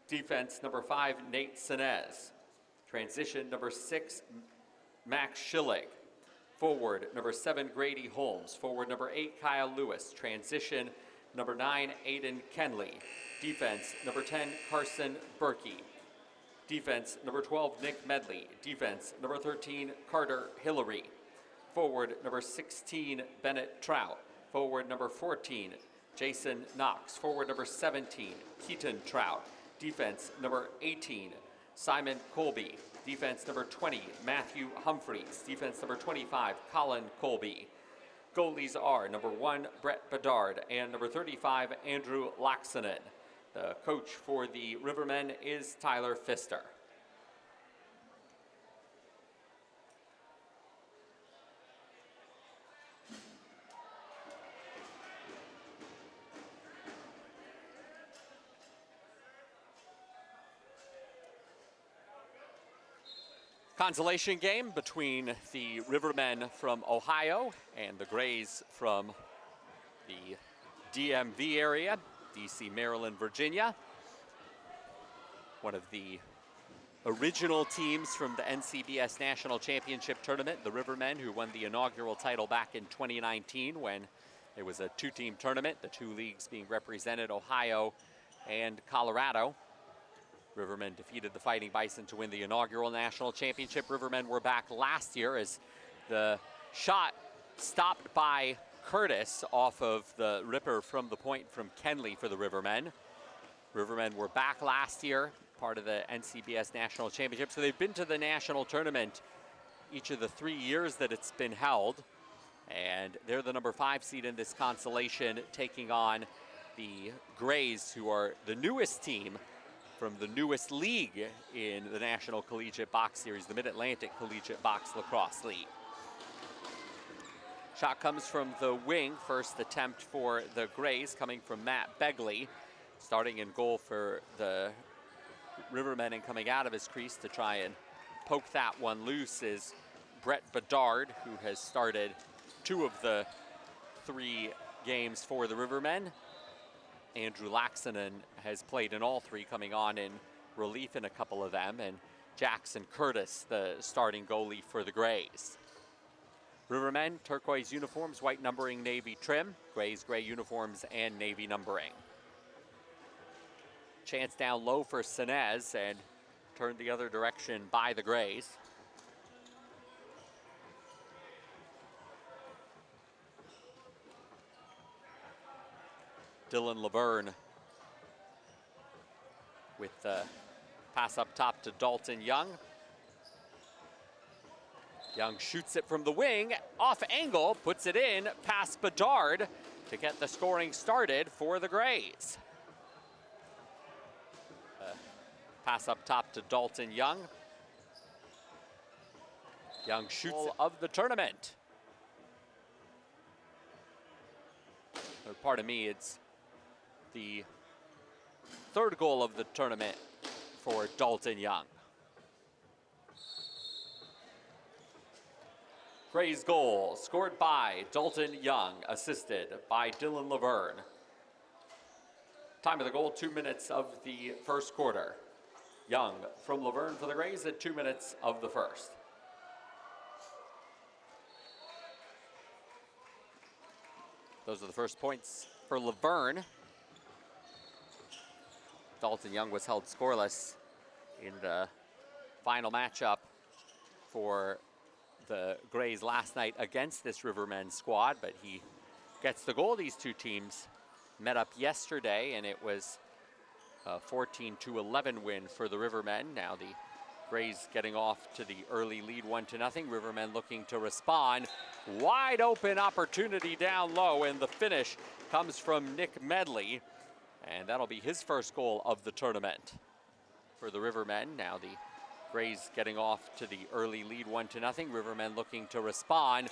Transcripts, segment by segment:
Defense, number 5, Nate Sinez. Transition, number 6, Max Schillig. Forward, number 7, Grady Holmes. Forward, number 8, Kyle Lewis. Transition, number 9, Aiden Kenley. Defense, number 10, Carson Berkey. Defense, number 12, Nick Medley. Defense, number 13, Carter Hillary. Forward, number 16, Bennett Trout. Forward, number 14, Jason Knox. Forward, number 17, Keaton Trout. Defense, number 18, Simon Colby. Defense, number 20, Matthew Humphreys. Defense, number 25, Colin Colby. Goalies are number 1, Brett Bedard, and number 35, Andrew Laxonen. The coach for the Rivermen is Tyler Pfister. Consolation game between the Rivermen from Ohio and the Grays from the DMV area, DC, Maryland, Virginia. One of the original teams from the NCBS National Championship Tournament, the Rivermen, who won the inaugural title back in 2019 when it was a 2-team tournament, the 2 leagues being represented, Ohio and Colorado. Rivermen defeated the Fighting Bison to win the inaugural national championship. Rivermen were back last year as the shot stopped by Curtis off of the ripper from the point from Kenley for the Rivermen. Rivermen were back last year, part of the NCBS National Championship. So they've been to the national tournament each of the 3 years that it's been held. And they're the number 5 seed in this consolation, taking on the Grays, who are the newest team from the newest league in the National Collegiate Box Series, the Mid-Atlantic Collegiate Box Lacrosse League. Shot comes from the wing, first attempt for the Grays, coming from Matt Begley. Starting in goal for the Rivermen and coming out of his crease to try and poke that one loose is Brett Bedard, who has started 2 of the 3 games for the Rivermen. Andrew Laxonen has played in all 3, coming on in relief in a couple of them, and Jackson Curtis, the starting goalie for the Grays. Rivermen, turquoise uniforms, white numbering, navy trim. Grays, gray uniforms, and navy numbering. Chance down low for Sinez, and turned the other direction by the Grays. Dylan Laverne with the pass up top to Dalton Young. Young shoots it from the wing, off angle, puts it in, past Bedard to get the scoring started for the Grays. Pass up top to Dalton Young. Young shoots of the tournament. Or pardon me, it's the 3rd goal of the tournament for Dalton Young. Gray's goal, scored by Dalton Young, assisted by Dylan Laverne. Time of the goal, 2 minutes of the first quarter. Young from Laverne for the Grays at 2 minutes of the first. Those are the first points for Laverne. Dalton Young was held scoreless in the final matchup for the Grays last night against this Rivermen squad, but he gets the goal. These 2 teams met up yesterday, and it was a 14-11 win for the Rivermen. Now the Grays getting off to the early lead 1-0. Rivermen looking to respond. Wide open opportunity down low, and the finish comes from Nick Medley. And that'll be his first goal of the tournament for the Rivermen. Now the Grays getting off to the early lead 1-0. Rivermen looking to respond.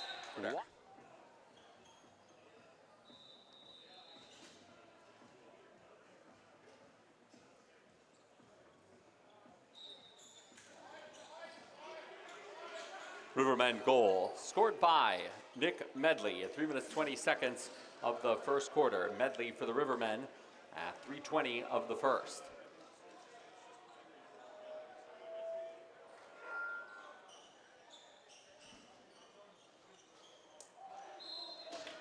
Rivermen goal, scored by Nick Medley at 3 minutes 20 seconds of the first quarter. Medley for the Rivermen at 3:20 of the first.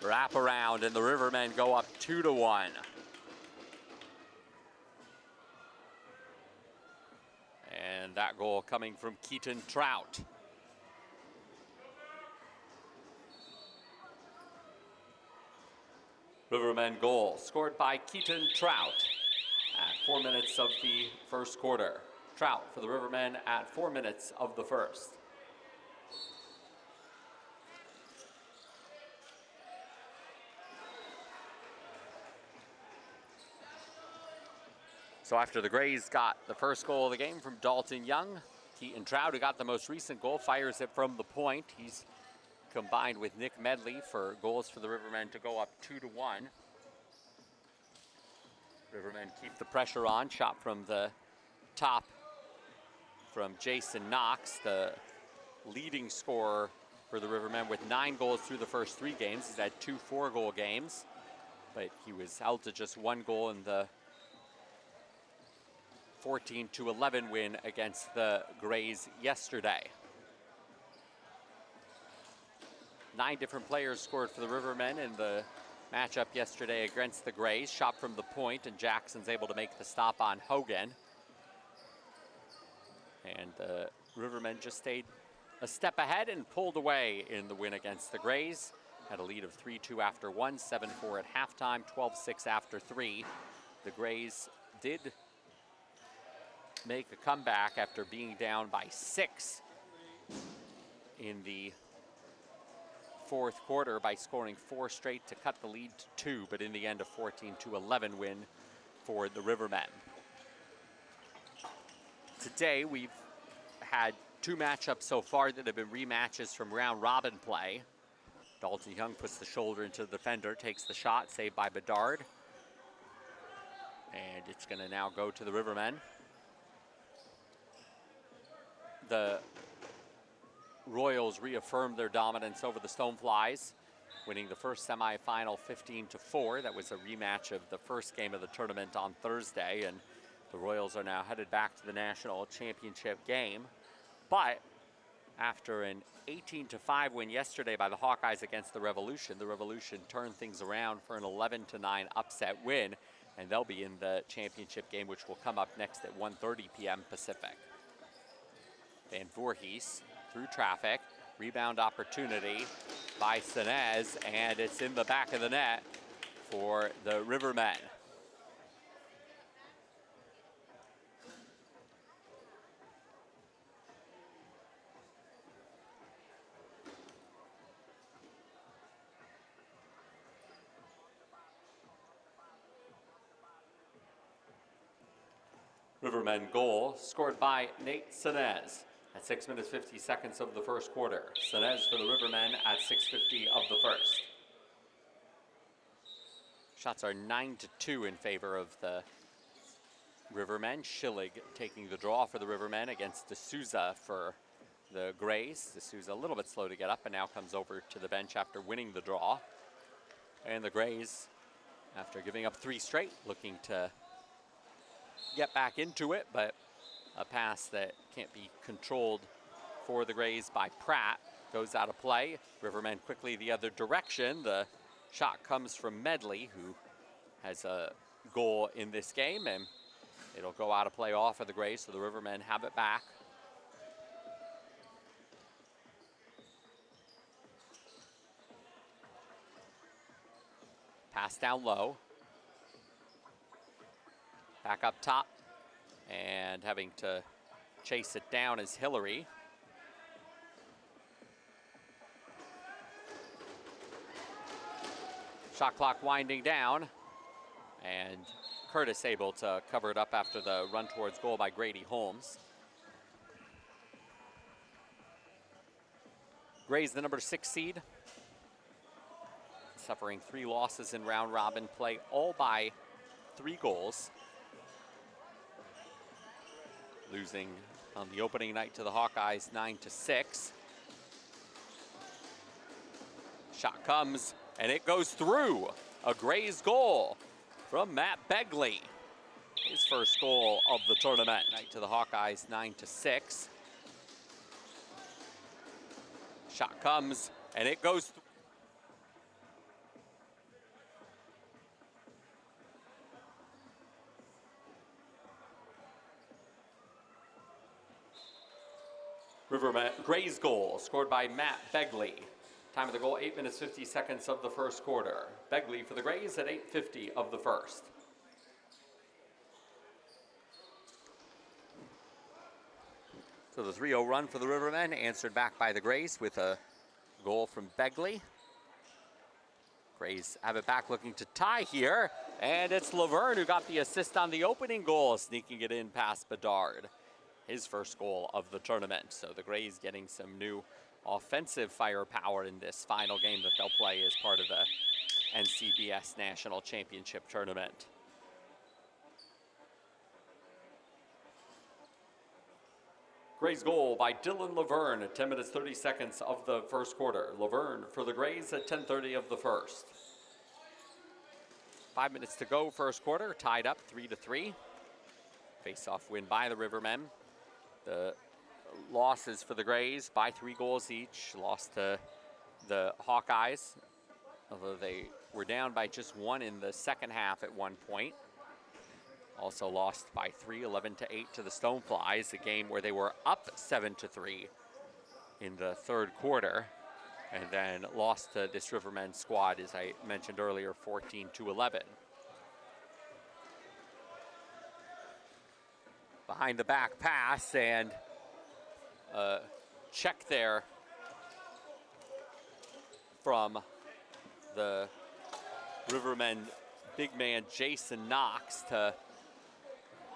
wrap around, and the Rivermen go up 2-1. And that goal coming from Keaton Trout. Rivermen goal scored by Keaton Trout at 4 minutes of the first quarter. Trout for the Rivermen at 4 minutes of the first. So after the Grays got the first goal of the game from Dalton Young, Keaton Trout, who got the most recent goal, fires it from the point. He's combined with Nick Medley for goals for the Rivermen to go up 2-1. Rivermen keep the pressure on. Shot from the top from Jason Knox, the leading scorer for the Rivermen with 9 goals through the first 3 games. He's had 2 4-goal games, but he was held to just 1 goal in the 14-11 win against the Grays yesterday. 9 different players scored for the Rivermen in the matchup yesterday against the Grays. Shot from the point, and Jackson's able to make the stop on Hogan. And the Rivermen just stayed a step ahead and pulled away in the win against the Grays. Had a lead of 3-2 after 1, 7-4 at halftime, 12-6 after 3. The Grays did make a comeback after being down by 6 in the fourth quarter by scoring 4 straight to cut the lead to 2, but in the end a 14-11 win for the Rivermen. Today we've had 2 matchups so far that have been rematches from round robin play. Dalton Young puts the shoulder into the defender, takes the shot, saved by Bedard. And it's going to now go to the Rivermen. The Royals reaffirmed their dominance over the Stoneflies, winning the first semifinal 15-4. That was a rematch of the first game of the tournament on Thursday, and the Royals are now headed back to the national championship game. But after an 18-5 win yesterday by the Hawkeyes against the Revolution turned things around for an 11-9 upset win, and they'll be in the championship game, which will come up next at 1:30 p.m. Pacific. Van Voorhees through traffic, rebound opportunity by Sinez, and it's in the back of the net for the Rivermen. Rivermen goal scored by Nate Sinez at 6 minutes 50 seconds of the first quarter. Sinez for the Rivermen at 6:50 of the first. Shots are 9-2 in favor of the Rivermen. Schillig taking the draw for the Rivermen against D'Souza for the Grays. D'Souza a little bit slow to get up and now comes over to the bench after winning the draw. And the Grays, after giving up 3 straight, looking to get back into it, but a pass that can't be controlled for the Grays by Pratt goes out of play. Rivermen quickly the other direction. The shot comes from Medley, who has a goal in this game, and it'll go out of play off of the Grays, so the Rivermen have it back. Pass down low. Back up top, and having to chase it down is Hillary. Shot clock winding down, and Curtis able to cover it up after the run towards goal by Grady Holmes. Grays, the number 6 seed, suffering 3 losses in round robin play, all by 3 goals. Losing on the opening night to the Hawkeyes 9-6. Shot comes, and it goes through. A Grays goal from Matt Begley. His first goal of the tournament. Night to the Hawkeyes 9-6. Shot comes, and it goes through. Rivermen, Gray's goal, scored by Matt Begley. Time of the goal, 8 minutes 50 seconds of the first quarter. Begley for the Grays at 8:50 of the first. So the 3-0 run for the Rivermen, answered back by the Grays with a goal from Begley. Grays have it back, looking to tie here, and it's Laverne who got the assist on the opening goal, sneaking it in past Bedard. His first goal of the tournament. So the Grays getting some new offensive firepower in this final game that they'll play as part of the NCBS National Championship Tournament. Grays goal by Dylan Laverne at 10 minutes 30 seconds of the first quarter. Laverne for the Grays at 10:30 of the first. 5 minutes to go, first quarter, tied up 3-3. Face-off win by the Rivermen. The losses for the Grays by 3 goals each. Lost to the Hawkeyes, although they were down by just 1 in the second half at one point. Also lost by 3, 11-8 to the Stoneflies, a game where they were up 7-3 in the third quarter, and then lost to this Rivermen squad, as I mentioned earlier, 14-11. Behind the back pass, and check there from the Rivermen big man Jason Knox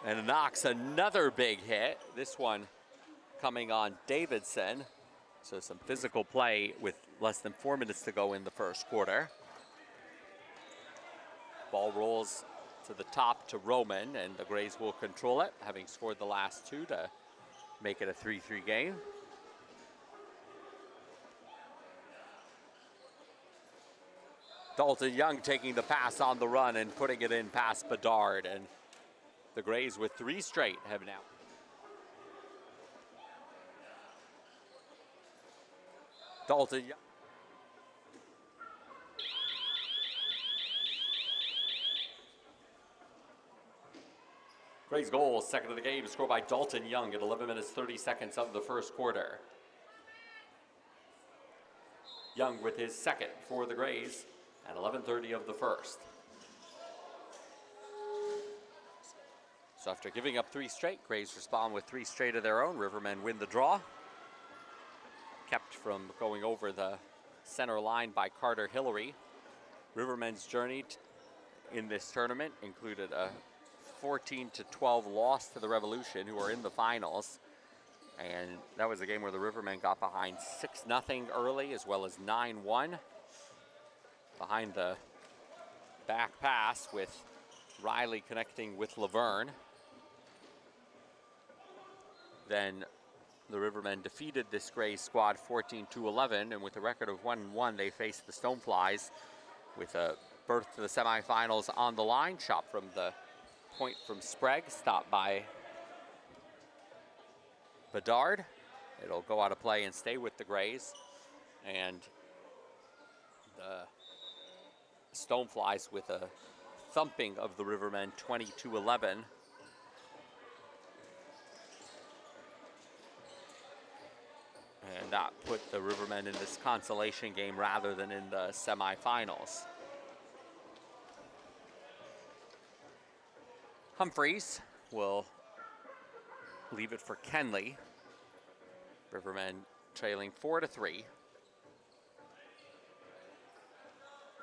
and Knox another big hit. This one coming on Davidson. So some physical play with less than 4 minutes to go in the first quarter. Ball rolls to the top to Roman, and the Grays will control it, having scored the last 2 to make it a 3-3 game. Dalton Young taking the pass on the run and putting it in past Bedard, and the Grays with 3 straight have now. Dalton Young. Grays goal, second of the game, scored by Dalton Young at 11 minutes 30 seconds of the first quarter. Young with his second for the Grays at 11:30 of the first. So after giving up 3 straight, Grays respond with 3 straight of their own. Rivermen win the draw. Kept from going over the center line by Carter Hillary. Rivermen's journey in this tournament included a 14-12 loss to the Revolution, who are in the finals. And that was a game where the Rivermen got behind 6-0 early, as well as 9-1. Behind the back pass with Riley connecting with Laverne. Then the Rivermen defeated this Grays squad 14-11, and with a record of 1-1, they faced the Stoneflies with a berth to the semifinals on the line. Shot from the point from Sprague, stopped by Bedard. It'll go out of play and stay with the Grays. And the Stoneflies with a thumping of the Rivermen 20-11. And that put the Rivermen in this consolation game rather than in the semifinals. Humphreys will leave it for Kenley. Rivermen trailing 4-3.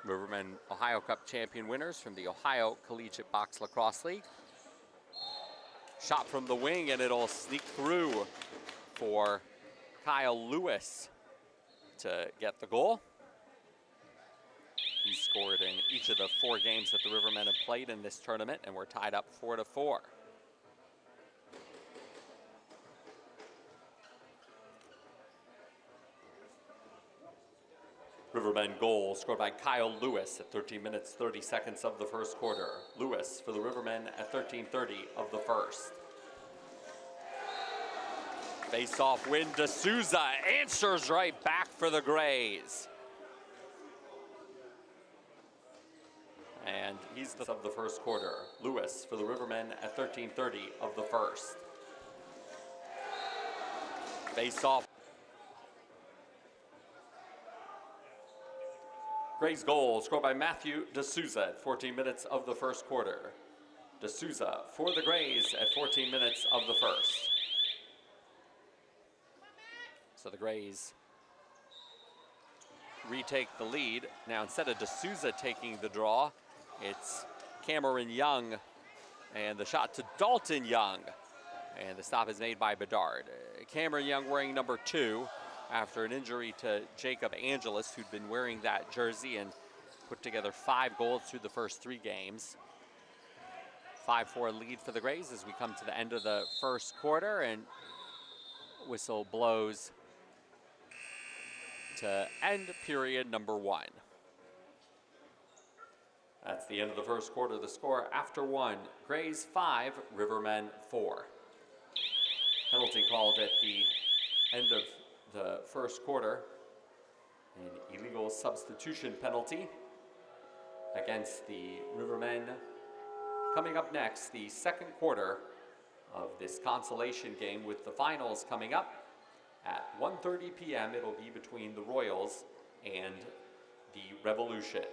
Rivermen Ohio Cup champion winners from the Ohio Collegiate Box Lacrosse League. Shot from the wing, and it'll sneak through for Kyle Lewis to get the goal. He scored in each of the 4 games that the Rivermen have played in this tournament, and we're tied up 4-4. Rivermen goal scored by Kyle Lewis at 13 minutes 30 seconds of the first quarter. Lewis for the Rivermen at 13:30 of the first. Face-off win, D'Souza answers right back for the Grays. And he's the of the first quarter. Lewis for the Rivermen at 13:30 of the first. Face-off Gray's goal scored by Matthew D'Souza at 14 minutes of the first quarter. D'Souza for the Grays at 14 minutes of the first. So the Grays retake the lead. Now instead of D'Souza taking the draw, it's Cameron Young, and the shot to Dalton Young. And the stop is made by Bedard. Cameron Young wearing number 2 after an injury to Jacob Angelus, who'd been wearing that jersey and put together 5 goals through the first 3 games. 5-4 lead for the Grays as we come to the end of the first quarter, and whistle blows to end period number 1. That's the end of the first quarter. The score after 1, Grays 5, Rivermen 4. Penalty called at the end of the first quarter, an illegal substitution penalty against the Rivermen. Coming up next, the second quarter of this consolation game, with the finals coming up at 1:30 p.m. It'll be between the Royals and the Revolution.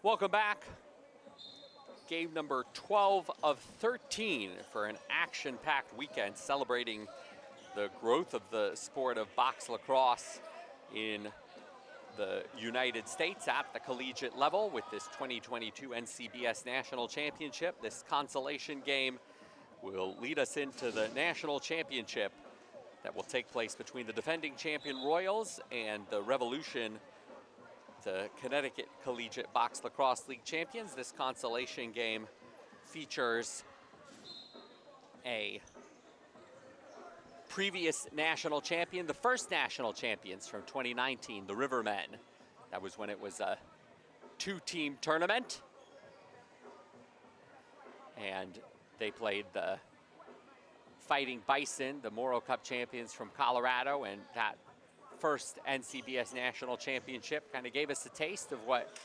Welcome back. Game number 12 of 13 for an action-packed weekend celebrating the growth of the sport of box lacrosse in the United States at the collegiate level with this 2022 NCBS National Championship. This consolation game will lead us into the national championship that will take place between the defending champion Royals and the Revolution, the Connecticut Collegiate Box Lacrosse League champions. This consolation game features a previous national champion, the first national champions from 2019, the Rivermen. That was when it was a 2-team tournament. And they played the Fighting Bison, the Morrow Cup champions from Colorado, and that first NCBS National Championship kind of gave us a taste of what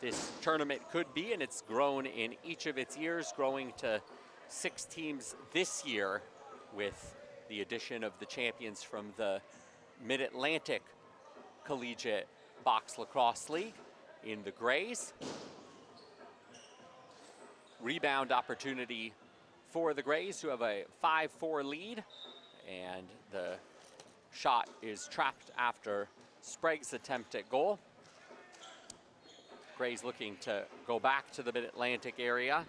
this tournament could be, and it's grown in each of its years, growing to 6 teams this year with the addition of the champions from the Mid-Atlantic Collegiate Box Lacrosse League in the Grays. Rebound opportunity for the Grays, who have a 5-4 lead, and the shot is trapped after Sprague's attempt at goal. Grays looking to go back to the Mid-Atlantic area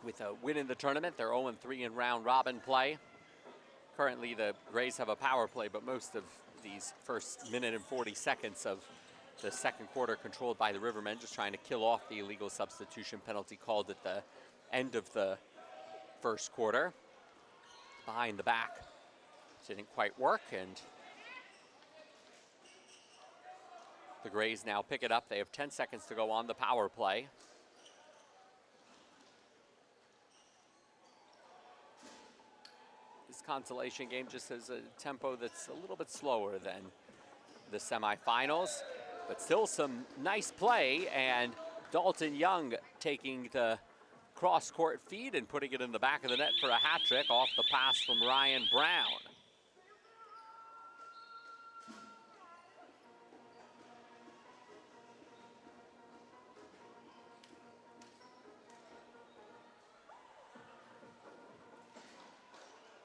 with a win in the tournament. They're 0-3 in round robin play. Currently the Grays have a power play, but most of these first minute and 40 seconds of the second quarter controlled by the Rivermen, just trying to kill off the illegal substitution penalty called at the end of the first quarter. behind the back. Didn't quite work, and the Grays now pick it up. They have 10 seconds to go on the power play. This consolation game just has a tempo that's a little bit slower than the semifinals, but still some nice play, and Dalton Young taking the cross-court feed and putting it in the back of the net for a hat trick off the pass from Ryan Brown.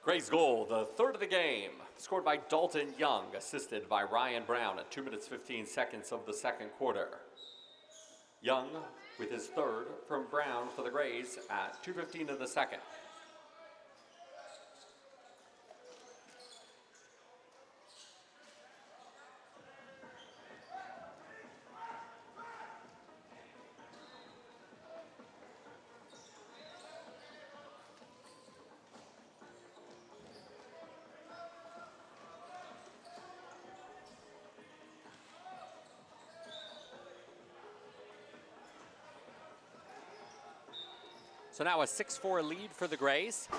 Gray's goal, the third of the game, scored by Dalton Young, assisted by Ryan Brown at 2 minutes 15 seconds of the second quarter. Young with his third from Brown for the Grays at 2:15 of the second. So now a 6-4 lead for the Grays.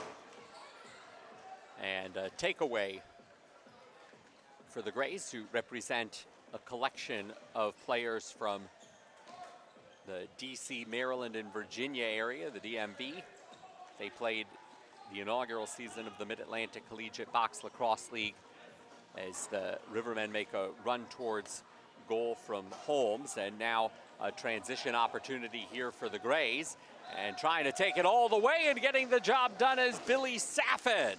And a takeaway for the Grays, who represent a collection of players from the DC, Maryland, and Virginia area, the DMV. They played the inaugural season of the Mid-Atlantic Collegiate Box Lacrosse League as the Rivermen make a run towards goal from Holmes, and now a transition opportunity here for the Grays. And trying to take it all the way and getting the job done is Billy Saffin.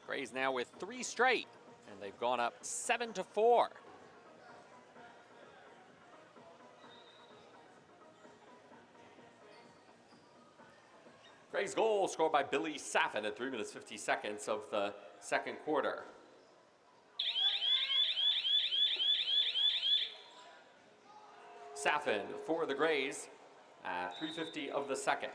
Grays now with 3 straight, and they've gone up 7-4. Grays goal scored by Billy Saffin at 3 minutes 50 seconds of the second quarter. Saffin for the Grays at 3:50 of the second.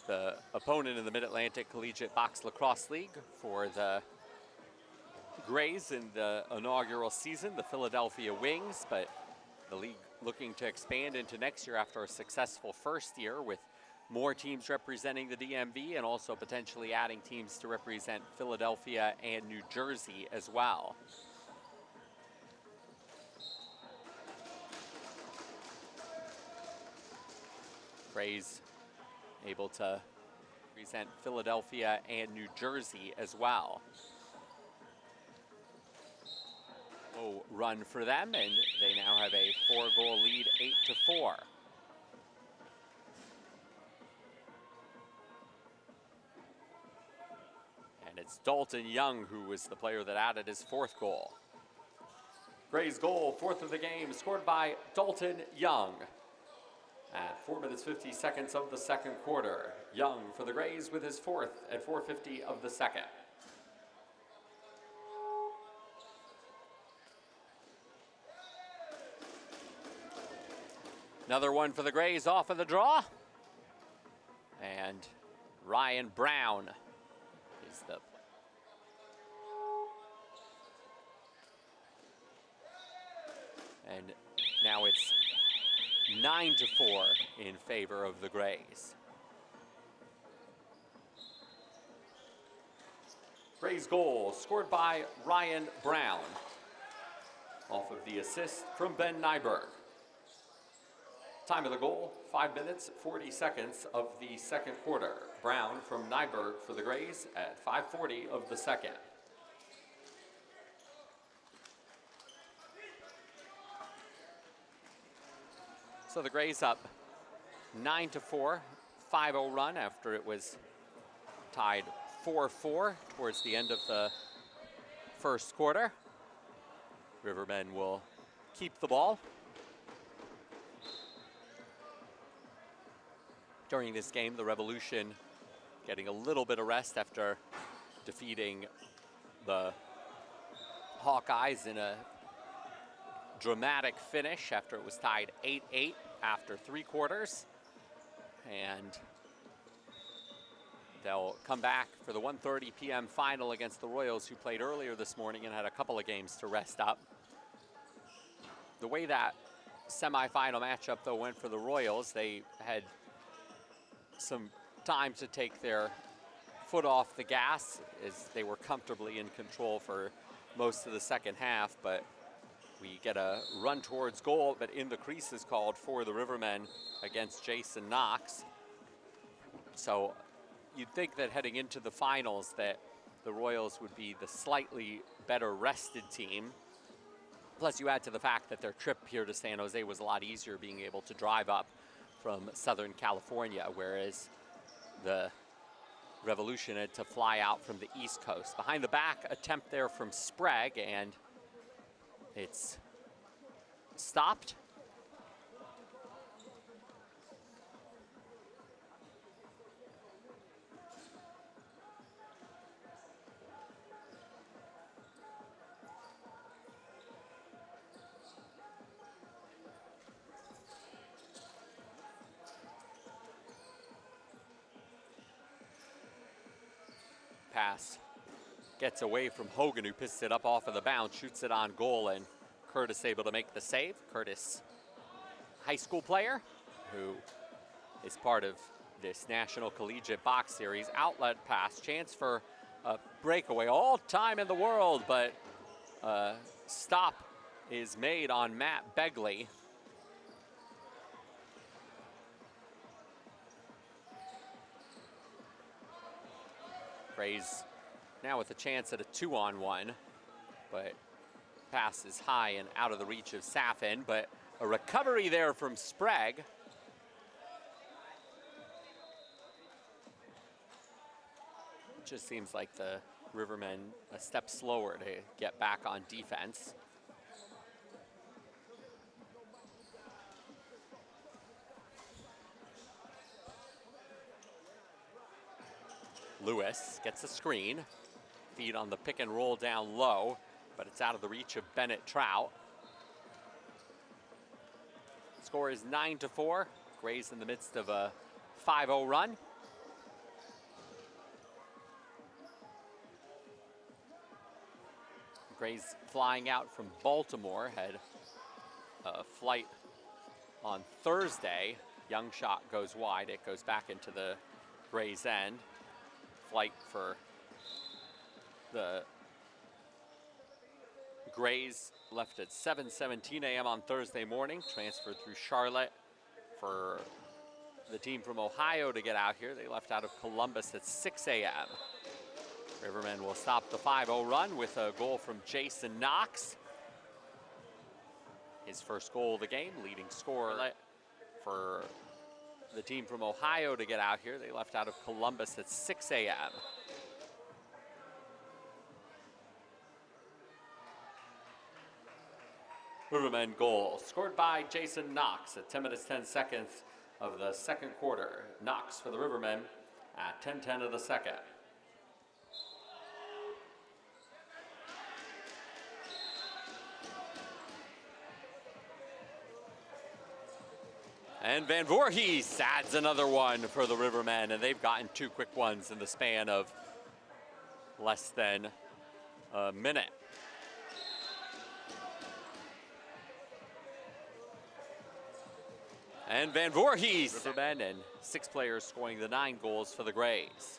The opponent in the Mid-Atlantic Collegiate Box Lacrosse League for the Grays in the inaugural season, the Philadelphia Wings, but the league looking to expand into next year after a successful first year with more teams representing the DMV and also potentially adding teams to represent Philadelphia and New Jersey as well. Grays able to represent Philadelphia and New Jersey as well. Oh, run for them, and they now have a 4-goal lead, 8-4. And it's Dalton Young who was the player that added his 4th goal. Grays goal, 4th of the game, scored by Dalton Young at 4 minutes 50 seconds of the second quarter. Young for the Grays with his 4th at 4:50 of the second. Another one for the Grays off of the draw. And Ryan Brown is the and now it's 9-4 in favor of the Grays. Grays goal scored by Ryan Brown off of the assist from Ben Nyberg. Time of the goal, 5 minutes, 40 seconds of the second quarter. Brown from Nyberg for the Grays at 5:40 of the second. So the Grays up 9-4, 5-0 run after it was tied 4-4 towards the end of the first quarter. Rivermen will keep the ball. During this game, the Revolution getting a little bit of rest after defeating the Hawkeyes in a dramatic finish after it was tied 8-8 after 3 quarters. And they'll come back for the 1:30 p.m. final against the Royals, who played earlier this morning and had a couple of games to rest up. The way that semifinal matchup, though, went for the Royals, they had some time to take their foot off the gas as they were comfortably in control for most of the second half, but we get a run towards goal, but in the crease is called for the Rivermen against Jason Knox. So you'd think that heading into the finals that the Royals would be the slightly better rested team. Plus you add to the fact that their trip here to San Jose was a lot easier, being able to drive up from Southern California, whereas the Revolution had to fly out from the East Coast. Behind the back attempt there from Sprague, and it's stopped. Pass gets away from Hogan, who pisses it up off of the bounce, shoots it on goal, and Curtis able to make the save. Curtis, high school player who is part of this National Collegiate Box Series. Outlet pass, chance for a breakaway, all time in the world, but stop is made on Matt Begley. Grays now with a chance at a 2-on-1, but pass is high and out of the reach of Safin, but a recovery there from Sprague. It just seems like the Rivermen a step slower to get back on defense. Lewis gets a screen, feed on the pick and roll down low, but it's out of the reach of Bennett Trout. Score is 9-4. Grays in the midst of a 5-0 run. Grays flying out from Baltimore, had a flight on Thursday. Young shot goes wide, it goes back into the Grays end. Flight for the Grays left at 7:17 a.m. on Thursday morning, transferred through Charlotte for the team from Ohio to get out here. They left out of Columbus at 6 a.m. Rivermen will stop the 5-0 run with a goal from Jason Knox. His first goal of the game, leading scorer for the team from Ohio to get out here. They left out of Columbus at 6 a.m. Rivermen goal scored by Jason Knox at 10 minutes 10 seconds of the second quarter. Knox for the Rivermen at 10:10 of the second. And Van Voorhees adds another one for the Rivermen, and they've gotten 2 quick ones in the span of less than a minute. And Van Voorhees, Rivermen, and 6 players scoring the 9 goals for the Grays.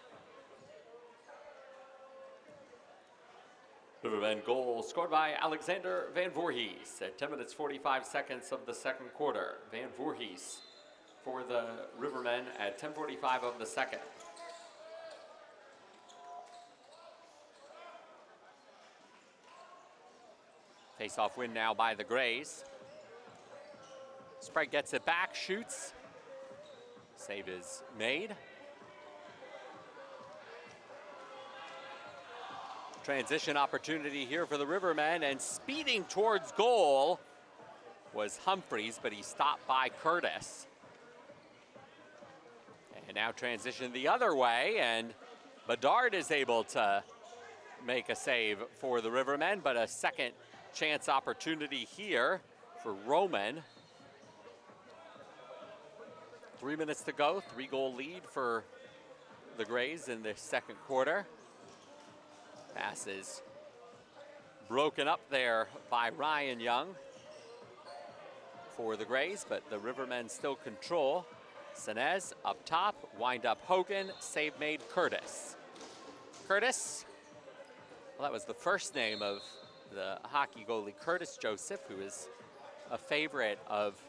Rivermen goal scored by Alexander Van Voorhees at 10 minutes 45 seconds of the second quarter. Van Voorhees for the Rivermen at 10:45 of the second. Face-off win now by the Grays. Sprague gets it back, shoots. Save is made. Transition opportunity here for the Rivermen, and speeding towards goal was Humphreys, but he stopped by Curtis. And now transition the other way, and Bedard is able to make a save for the Rivermen, but a second chance opportunity here for Roman. 3 minutes to go, 3-goal lead for the Grays in the second quarter. Pass is broken up there by Ryan Young for the Grays, but the Rivermen still control. Senez up top, wind up Hogan, save made Curtis. Curtis, well, that was the first name of the hockey goalie Curtis Joseph, who is a favorite of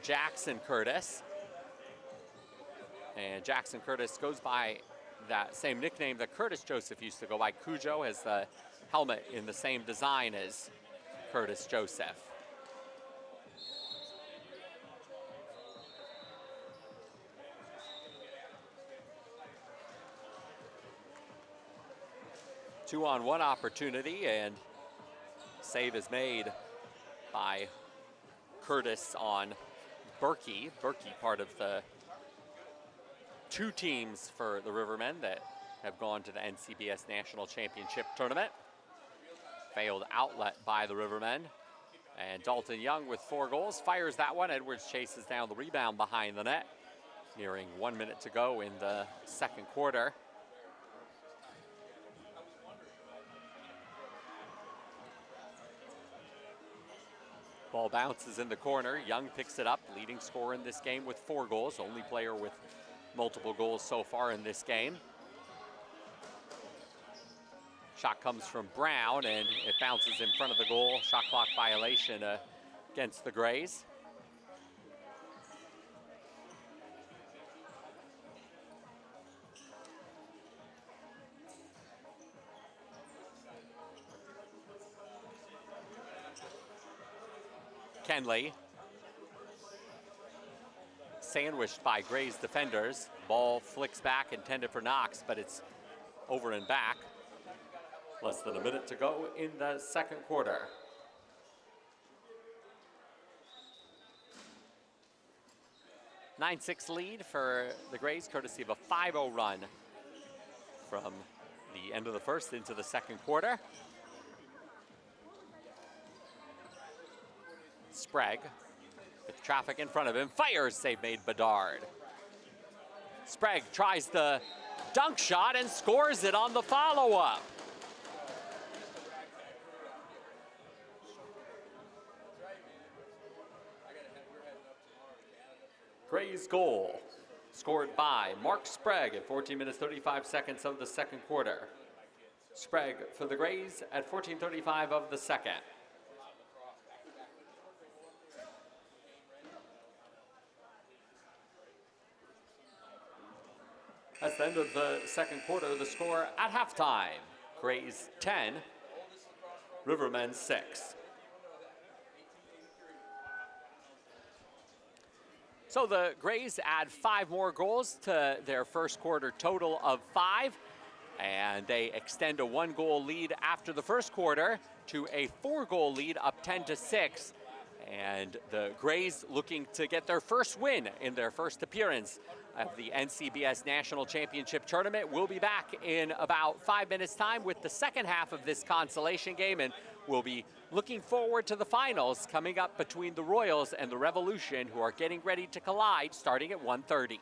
Jackson Curtis. And Jackson Curtis goes by that same nickname that Curtis Joseph used to go by. Cujo has the helmet in the same design as Curtis Joseph. Two-on-one opportunity, and save is made by Curtis on Berkey. Berkey, part of the two teams for the Rivermen that have gone to the NCBS National Championship Tournament. Failed outlet by the Rivermen. And Dalton Young with 4 goals fires that one. Edwards chases down the rebound behind the net. Nearing 1 minute to go in the second quarter. Ball bounces in the corner. Young picks it up, leading scorer in this game with 4 goals. Only player with multiple goals so far in this game. Shot comes from Brown, and it bounces in front of the goal. Shot clock violation against the Grays. Kenley, sandwiched by Grays defenders. Ball flicks back, intended for Knox, but it's over and back. Less than a minute to go in the second quarter. A 9-6 lead for the Grays, courtesy of a 5-0 run from the end of the first into the second quarter. Sprague, with traffic in front of him, fires, save made Bedard. Sprague tries the dunk shot and scores it on the follow-up. Gray's goal, scored by Mark Sprague at 14 minutes 35 seconds of the second quarter. Sprague for the Grays at 14:35 of the second. That's the end of the second quarter. The score at halftime: Grays 10, Rivermen 6. So the Grays add 5 more goals to their first quarter total of 5, and they extend a 1-goal lead after the first quarter to a 4-goal lead, up 10-6. And the Grays looking to get their first win in their first appearance of the NCBS National Championship Tournament. We'll be back in about 5 minutes' time with the second half of this consolation game, and we'll be looking forward to the finals coming up between the Royals and the Revolution, who are getting ready to collide starting at 1:30.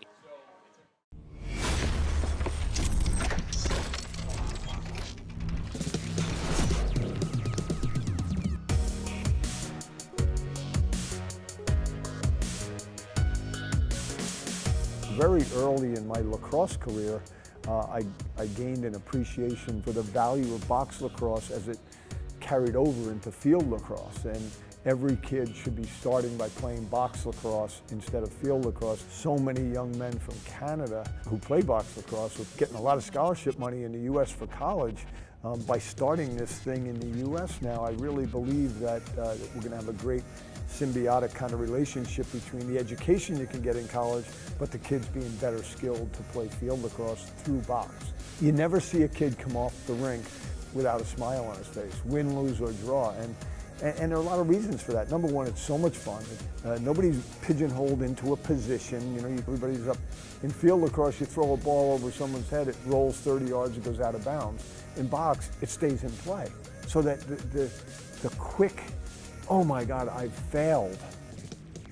Very early in my lacrosse career, I gained an appreciation for the value of box lacrosse as it carried over into field lacrosse. And every kid should be starting by playing box lacrosse instead of field lacrosse. So many young men from Canada who play box lacrosse are getting a lot of scholarship money in the U.S. for college. By starting this thing in the U.S. now, I really believe that we're going to have a great symbiotic kind of relationship between the education you can get in college, but the kids being better skilled to play field lacrosse through box. You never see a kid come off the rink without a smile on his face, win, lose, or draw. And And there are a lot of reasons for that. Number one, it's so much fun. Nobody's pigeonholed into a position. You know, everybody's up. In field lacrosse, you throw a ball over someone's head, it rolls 30 yards, it goes out of bounds. In box, it stays in play. So that the quick, oh my God, I failed.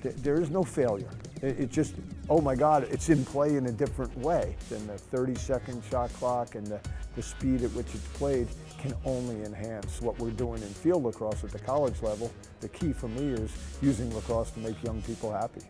There is no failure. It just, oh my God, it's in play in a different way. Than the 30-second shot clock and the speed at which it's played can only enhance what we're doing in field lacrosse at the college level. The key for me is using lacrosse to make young people happy.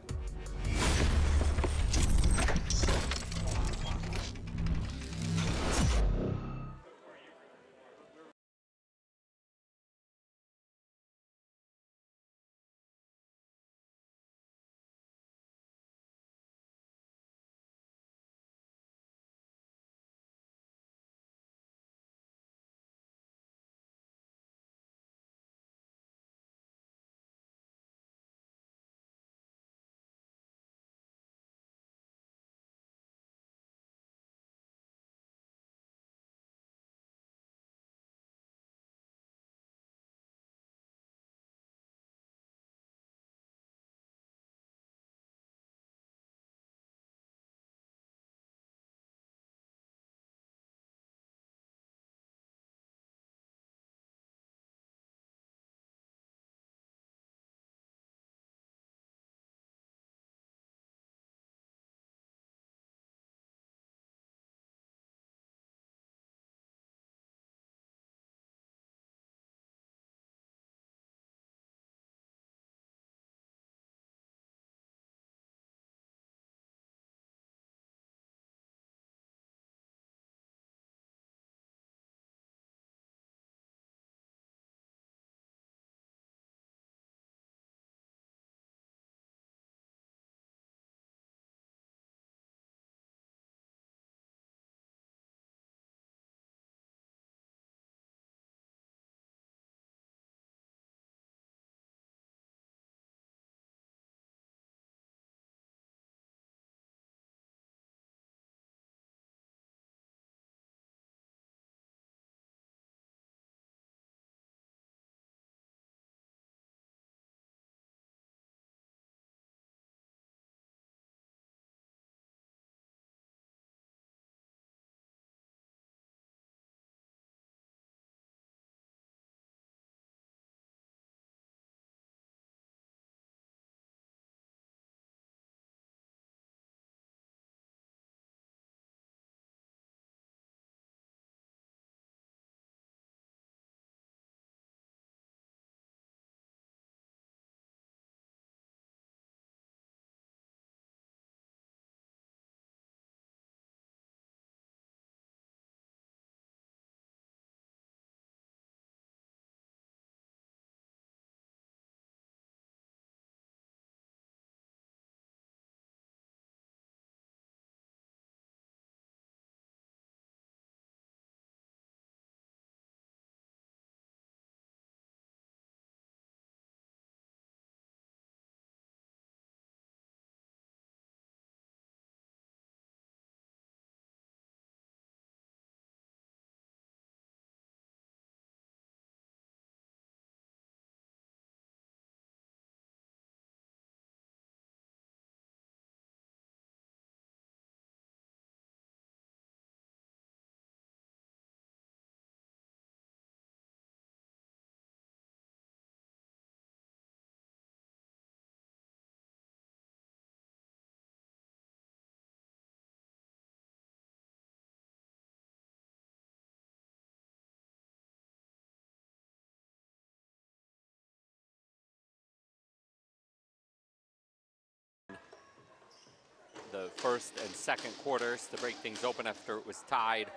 The first and second quarters to break things open after it was tied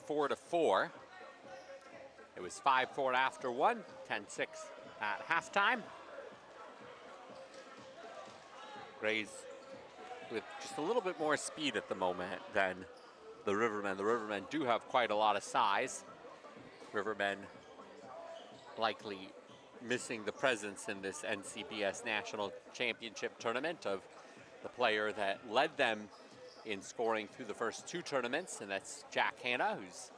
4-4. It was 5-4 after one, 10-6 at halftime. Grays with just a little bit more speed at the moment than the Rivermen. The Rivermen do have quite a lot of size. Rivermen likely missing the presence in this NCBS National Championship tournament of the player that led them in scoring through the first two tournaments, and that's Jack Hanna, who's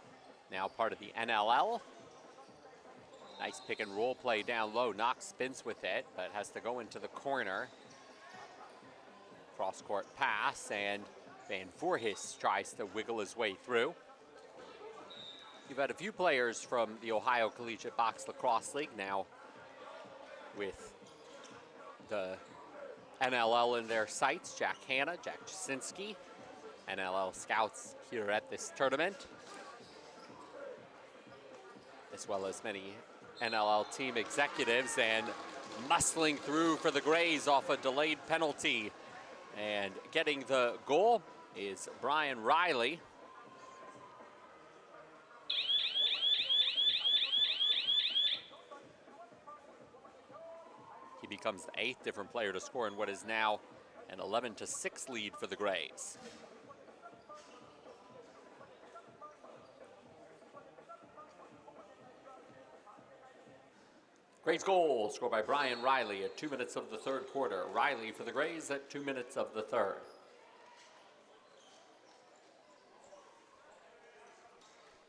now part of the NLL. Nice pick and roll play down low. Knox spins with it, but has to go into the corner. Cross-court pass, and Van Voorhis tries to wiggle his way through. You've had a few players from the Ohio Collegiate Box Lacrosse League now with the NLL in their sights. Jack Hanna, Jack Jasinski, NLL scouts here at this tournament, as well as many NLL team executives, and muscling through for the Grays off a delayed penalty. And getting the goal is Brian Riley. He becomes the 8th different player to score in what is now an 11-6 lead for the Grays. Grays goal scored by Brian Riley at 2 minutes of the third quarter. Riley for the Grays at 2 minutes of the third.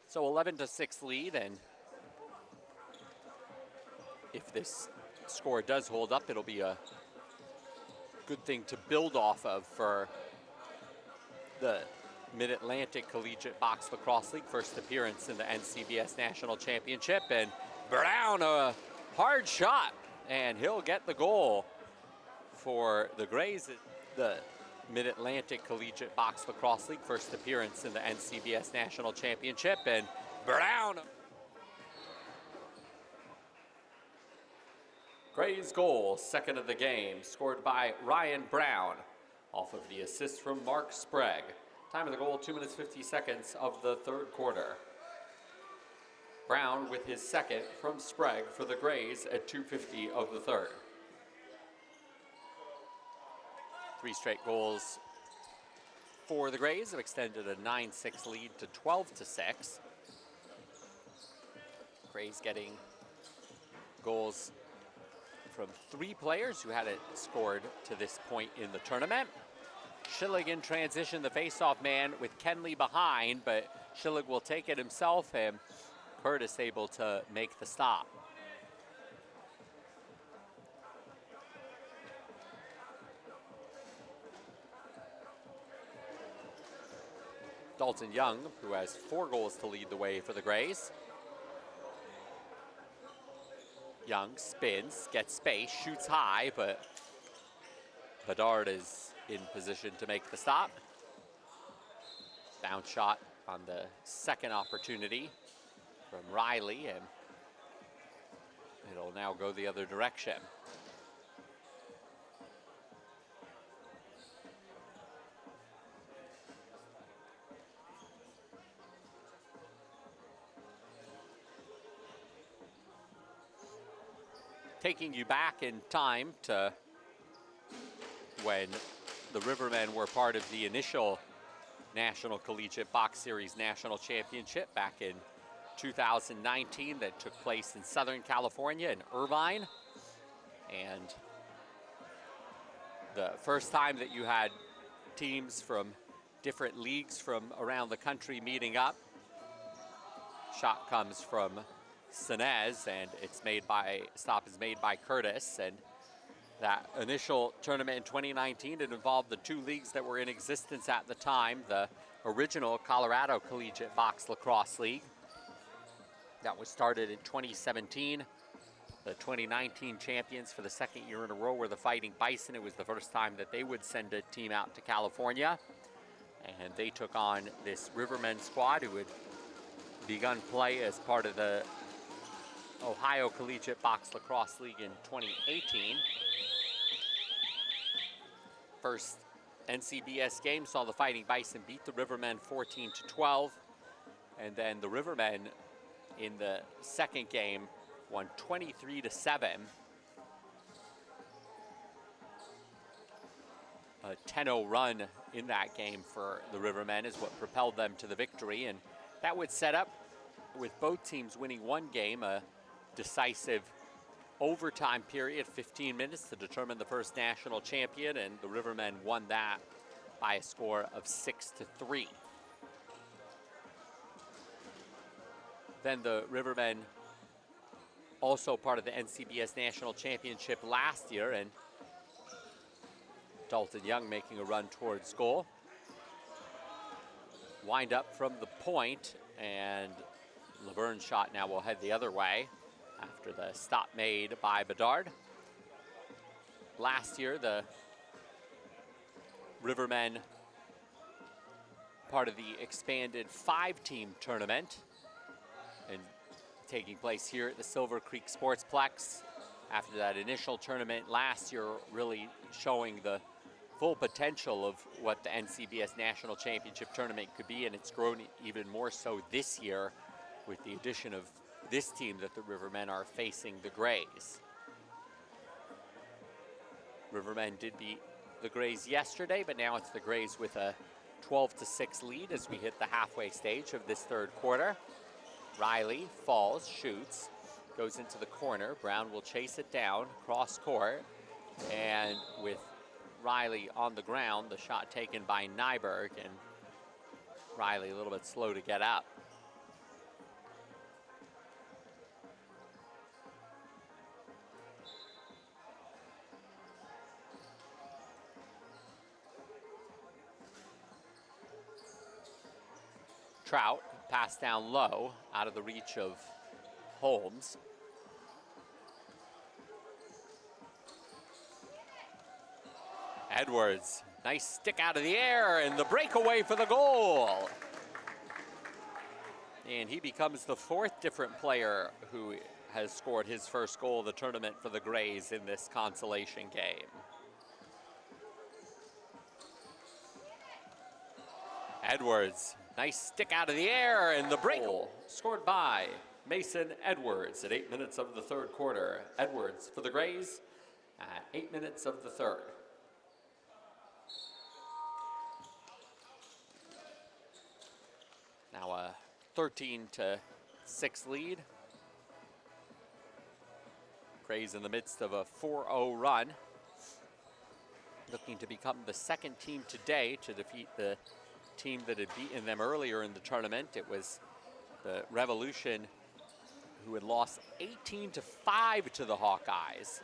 So 11-6 lead, and if this score does hold up, it'll be a good thing to build off of for the Mid-Atlantic Collegiate Box Lacrosse League. First appearance in the NCBS National Championship, and Brown, a hard shot, and he'll get the goal for the Grays. The Mid-Atlantic Collegiate Box Lacrosse League, first appearance in the NCBS National Championship, and Brown. Grays goal, second of the game, scored by Ryan Brown off of the assist from Mark Sprague. Time of the goal, 2 minutes 50 seconds of the third quarter. Brown with his second from Sprague for the Grays at 2:50 of the third. 3 straight goals for the Grays have extended a 9-6 lead to 12-6. Grays getting goals from 3 players who hadn't scored to this point in the tournament. Schillig in transition, the faceoff man with Kenley behind, but Schillig will take it himself, and Curtis able to make the stop. Dalton Young, who has 4 goals to lead the way for the Grays. Young spins, gets space, shoots high, but Bedard is in position to make the stop. Bounce shot on the second opportunity from Riley, and it'll now go the other direction. Taking you back in time to when the Rivermen were part of the initial National Collegiate Box Series National Championship back in 2019 that took place in Southern California in Irvine. And the first time that you had teams from different leagues from around the country meeting up. Shot comes from Sinez, and stop is made by Curtis. And that initial tournament in 2019, it involved the 2 leagues that were in existence at the time, the original Colorado Collegiate Box Lacrosse League that was started in 2017. The 2019 champions for the second year in a row were the Fighting Bison. It was the first time that they would send a team out to California, and they took on this Rivermen squad who had begun play as part of the Ohio Collegiate Box Lacrosse League in 2018. First NCBS game saw the Fighting Bison beat the Rivermen 14-12, and then the Rivermen in the second game won 23-7. A 10-0 run in that game for the Rivermen is what propelled them to the victory, and that would set up, with both teams winning 1 game, a decisive overtime period, 15 minutes to determine the first national champion, and the Rivermen won that by a score of 6-3. Then the Rivermen also part of the NCBS National Championship last year, and Dalton Young making a run towards goal. Wind up from the point, and Laverne's shot now will head the other way after the stop made by Bedard. Last year, the Rivermen, part of the expanded 5-team tournament, and taking place here at the Silver Creek Sportsplex. After that initial tournament last year, really showing the full potential of what the NCBS National Championship Tournament could be, and it's grown even more so this year with the addition of this team that the Rivermen are facing, the Grays. Rivermen did beat the Grays yesterday, but now it's the Grays with a 12-6 lead as we hit the halfway stage of this third quarter. Riley falls, shoots, goes into the corner. Brown will chase it down, cross court, and with Riley on the ground, the shot taken by Nyberg, and Riley a little bit slow to get up. Trout, pass down low, out of the reach of Holmes. Edwards, nice stick out of the air, and the breakaway for the goal. And he becomes the 4th different player who has scored his first goal of the tournament for the Grays in this consolation game. Edwards, nice stick out of the air, and the breakaway scored by Mason Edwards at 8 minutes of the third quarter. Edwards for the Grays at 8 minutes of the third. Now a 13-6 lead. Grays in the midst of a 4-0 run, looking to become the 2nd team today to defeat the team that had beaten them earlier in the tournament. It was the Revolution who had lost 18-5 to the Hawkeyes,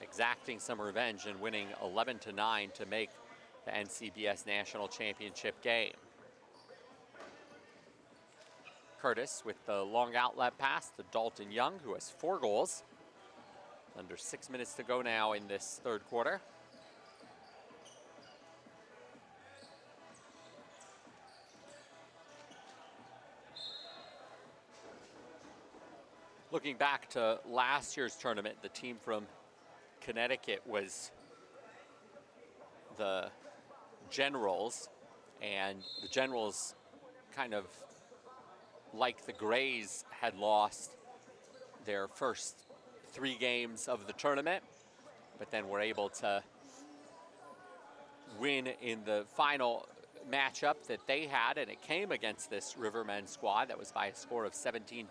exacting some revenge and winning 11-9 to make the NCBS National Championship game. Curtis with the long outlet pass to Dalton Young, who has 4 goals. Under 6 minutes to go now in this third quarter. Looking back to last year's tournament, the team from Connecticut was the Generals, and the Generals, kind of like the Grays, had lost their first 3 games of the tournament, but then were able to win in the final matchup that they had, and it came against this Rivermen squad that was by a score of 17-10.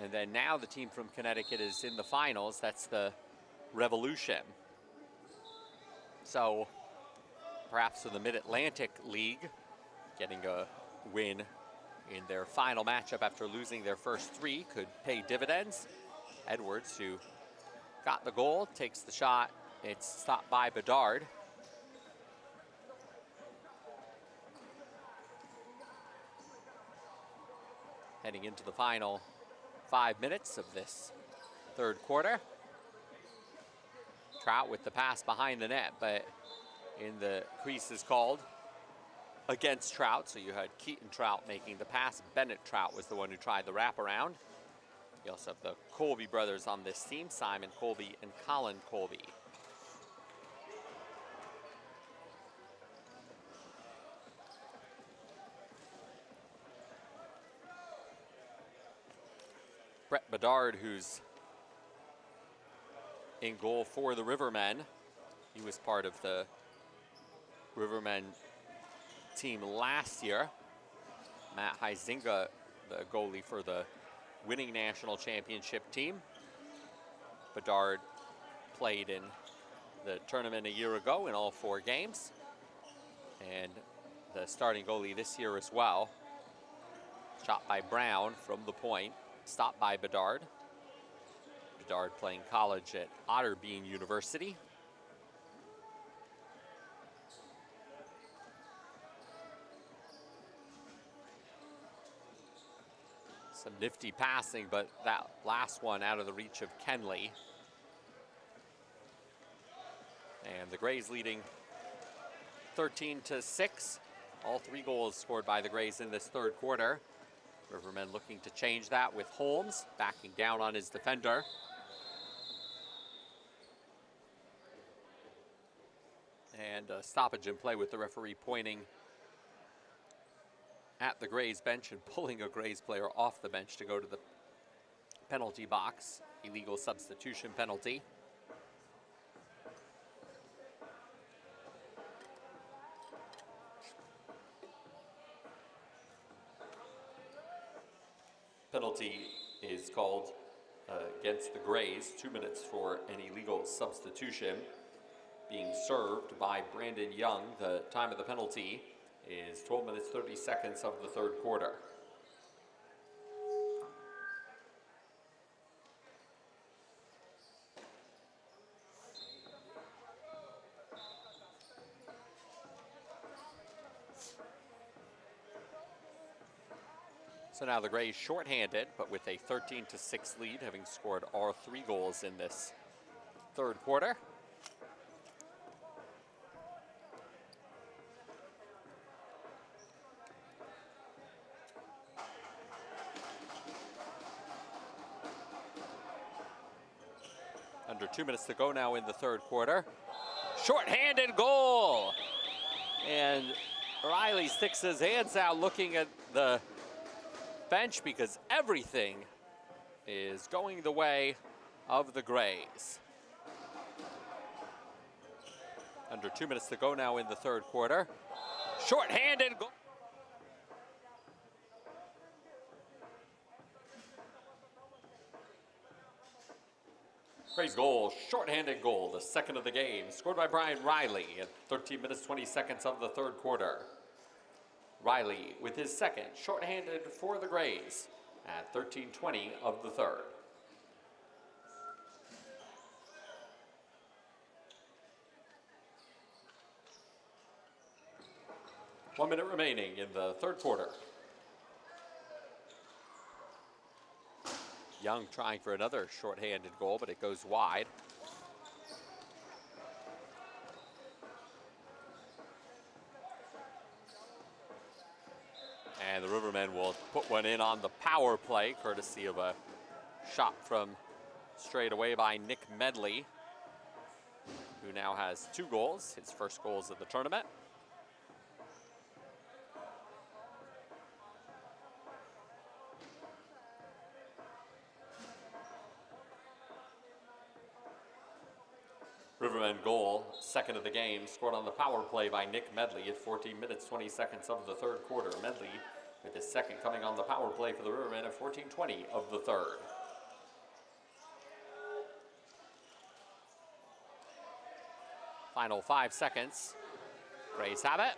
And then now the team from Connecticut is in the finals. That's the Revolution. So perhaps for the Mid-Atlantic League, getting a win in their final matchup after losing their first 3 could pay dividends. Edwards, who got the goal, takes the shot. It's stopped by Bedard. Heading into the final 5 minutes of this third quarter. Trout with the pass behind the net, but in the crease is called against Trout. So you had Keaton Trout making the pass. Bennett Trout was the one who tried the wraparound. You also have the Colby brothers on this team, Simon Colby and Colin Colby. Brett Bedard, who's in goal for the Rivermen. He was part of the Rivermen team last year. Matt Huizinga, the goalie for the winning national championship team. Bedard played in the tournament a year ago in all 4 games, and the starting goalie this year as well. Shot by Brown from the point, stopped by Bedard. Bedard playing college at Otterbein University. Some nifty passing, but that last one out of the reach of Kenley. And the Grays leading 13-6. All 3 goals scored by the Grays in this third quarter. Rivermen looking to change that with Holmes backing down on his defender. And a stoppage in play with the referee pointing at the Grays bench and pulling a Grays player off the bench to go to the penalty box. Illegal substitution penalty. Penalty is called against the Grays. 2 minutes for an illegal substitution. Being served by Brandon Young. The time of the penalty is 12 minutes 30 seconds of the third quarter. So now the Grays shorthanded, but with a 13-6 lead, having scored all 3 goals in this third quarter. Under 2 minutes to go now in the third quarter. Shorthanded goal! And Riley sticks his hands out looking at the bench because everything is going the way of the Grays. Under 2 minutes to go now in the third quarter. Shorthanded goal. Grays goal, shorthanded goal, the second of the game, scored by Brian Riley at 13 minutes 20 seconds of the third quarter. Riley with his second, shorthanded for the Grays at 13:20 of the third. One minute remaining in the third quarter. Young trying for another shorthanded goal, but it goes wide. And the Rivermen will put one in on the power play, courtesy of a shot from straight away by Nick Medley, who now has 2 goals, his first goals of the tournament. Rivermen goal, second of the game, scored on the power play by Nick Medley at 14 minutes 20 seconds of the third quarter. Medley with his second coming on the power play for the Rivermen at 14:20 of the third. Final 5 seconds. Grays have it.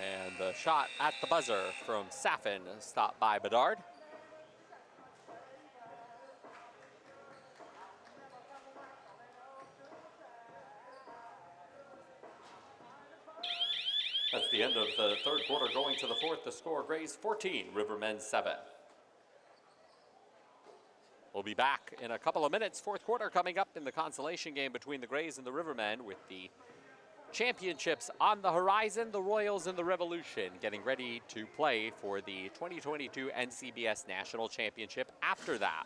And the shot at the buzzer from Saffin, stopped by Bedard. That's the end of the third quarter. Going to the fourth, the score, Grays 14, Rivermen 7. We'll be back in a couple of minutes. Fourth quarter coming up in the consolation game between the Grays and the Rivermen, with the championships on the horizon, the Royals and the Revolution getting ready to play for the 2022 NCBS National Championship after that.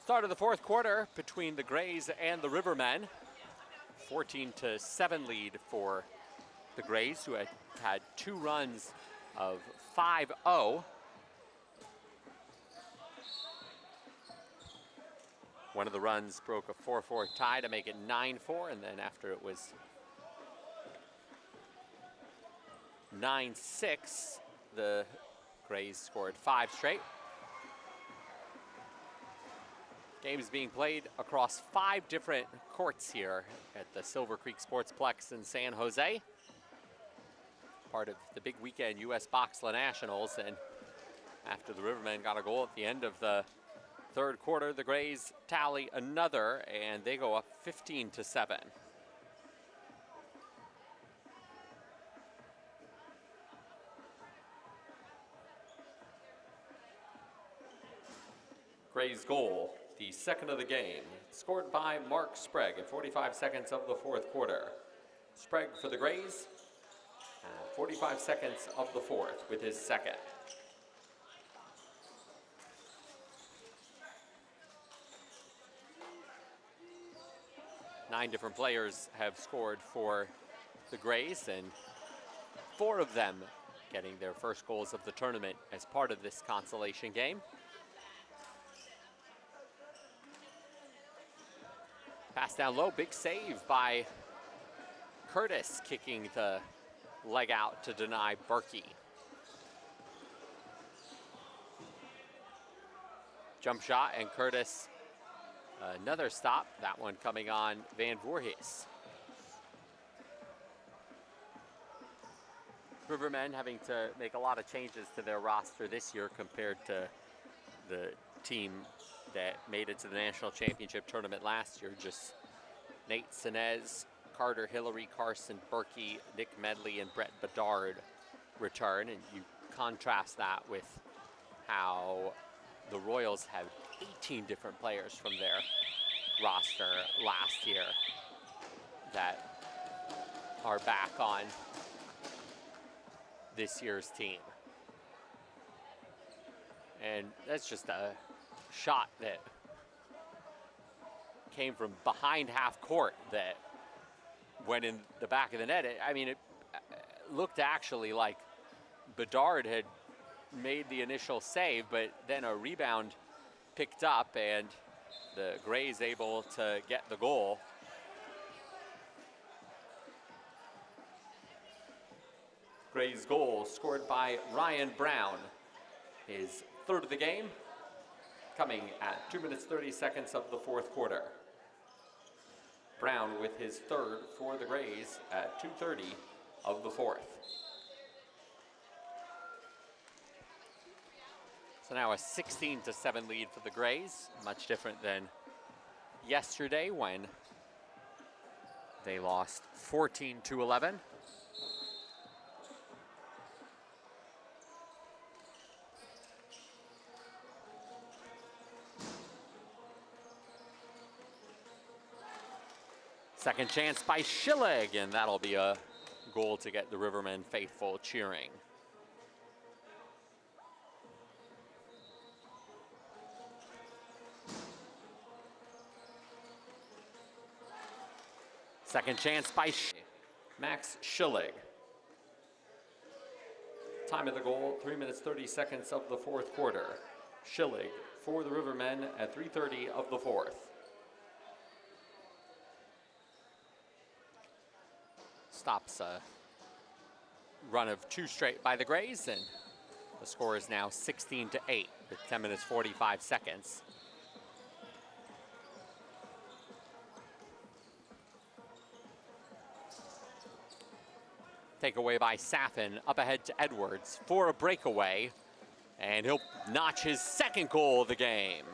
Start of the fourth quarter between the Grays and the Rivermen. 14-7 lead for the Grays, who had 2 runs of 5-0. One of the runs broke a 4-4 tie to make it 9-4, and then after it was 9-6, the Grays scored 5 straight. Game is being played across 5 different courts here at the Silver Creek Sportsplex in San Jose. Part of the big weekend U.S. Boxla Nationals, and after the Rivermen got a goal at the end of the third quarter, the Grays tally another, and they go up 15-7. Grays goal, the second of the game, scored by Mark Sprague at 45 seconds of the fourth quarter. Sprague for the Grays, 45 seconds of the fourth with his second. Nine different players have scored for the Grays, and 4 of them getting their first goals of the tournament as part of this consolation game. Pass down low, big save by Curtis, kicking the leg out to deny Berkey. Jump shot, and Curtis, another stop, that one coming on Van Voorhees. Rivermen having to make a lot of changes to their roster this year compared to the team that made it to the National Championship tournament last year. Just Nate Sinez, Carter Hillary, Carson Berkey, Nick Medley, and Brett Bedard return, and you contrast that with how the Royals have 18 different players from their roster last year that are back on this year's team. And that's just a shot that came from behind half court that went in the back of the net. I mean, it looked actually like Bedard had made the initial save, but then a rebound picked up and the Grays able to get the goal. Grays goal scored by Ryan Brown, his third of the game, coming at 2 minutes 30 seconds of the fourth quarter. Brown with his third for the Grays at 2:30 of the fourth. So now a 16-7 lead for the Grays, much different than yesterday when they lost 14-11. Second chance by Schillig, and that'll be a goal to get the Rivermen faithful cheering. Second chance by Max Schillig. Time of the goal, 3 minutes 30 seconds of the fourth quarter. Schillig for the Rivermen at 3:30 of the fourth. Stops a run of 2 straight by the Grays, and the score is now 16-8 with 10 minutes 45 seconds. Takeaway by Saffin, up ahead to Edwards for a breakaway, and he'll notch his second goal of the game.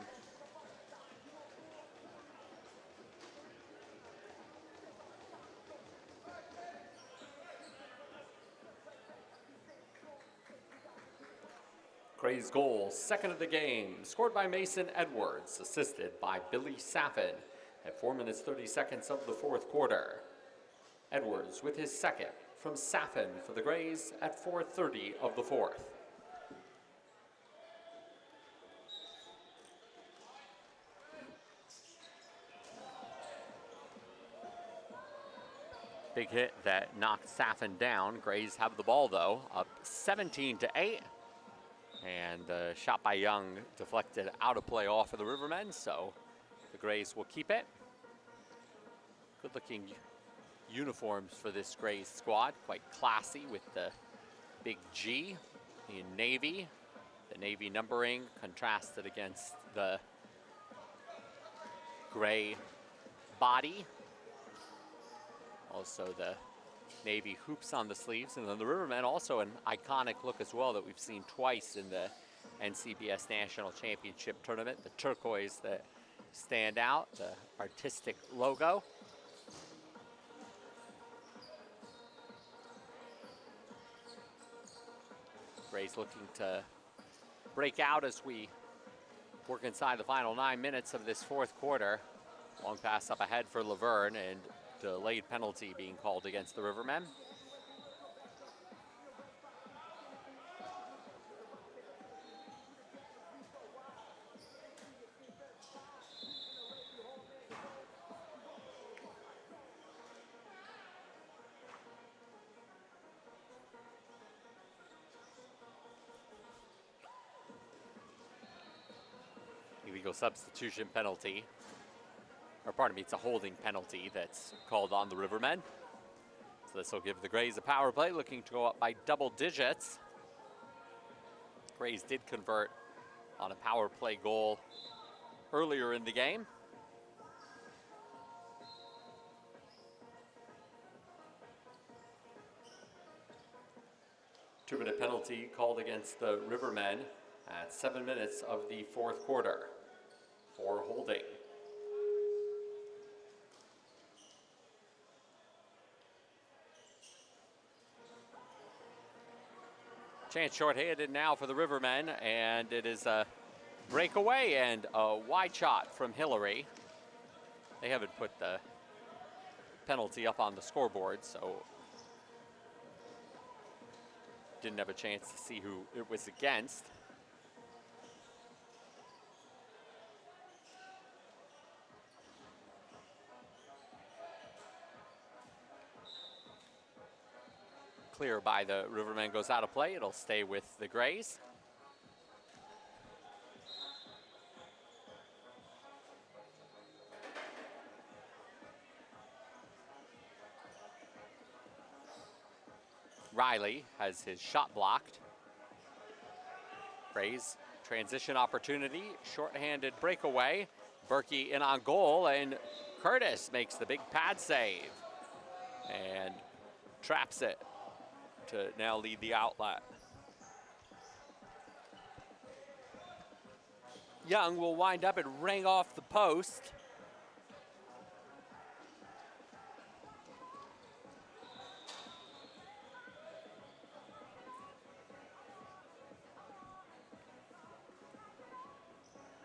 Grays goal, second of the game, scored by Mason Edwards, assisted by Billy Saffin at 4 minutes 30 seconds of the fourth quarter. Edwards with his second from Saffin for the Grays at 4:30 of the fourth. Big hit that knocked Saffin down. Grays have the ball though, up 17-8. And the shot by Young deflected out of play off of the Rivermen, so the Grays will keep it. Good looking uniforms for this Grays squad, quite classy with the big G in navy. The navy numbering contrasted against the gray body. Also the navy hoops on the sleeves, and then the Rivermen also an iconic look as well that we've seen twice in the NCBS National Championship Tournament. The turquoise that stand out, the artistic logo. Grays looking to break out as we work inside the final 9 minutes of this fourth quarter. Long pass up ahead for Laverne, and delayed penalty being called against the Rivermen. Illegal substitution penalty. Or pardon me, it's a holding penalty that's called on the Rivermen. So this will give the Grays a power play, looking to go up by double digits. Grays did convert on a power play goal earlier in the game. Two-minute penalty called against the Rivermen at 7 minutes of the fourth quarter for holding. Chance short-handed now for the Rivermen, and it is a breakaway and a wide shot from Hillary. They haven't put the penalty up on the scoreboard, so didn't have a chance to see who it was against. Clear by the Rivermen, goes out of play. It'll stay with the Grays. Riley has his shot blocked. Grays transition opportunity, short-handed breakaway. Berkey in on goal, and Curtis makes the big pad save and traps it to now lead the outlet. Young will wind up and ring off the post.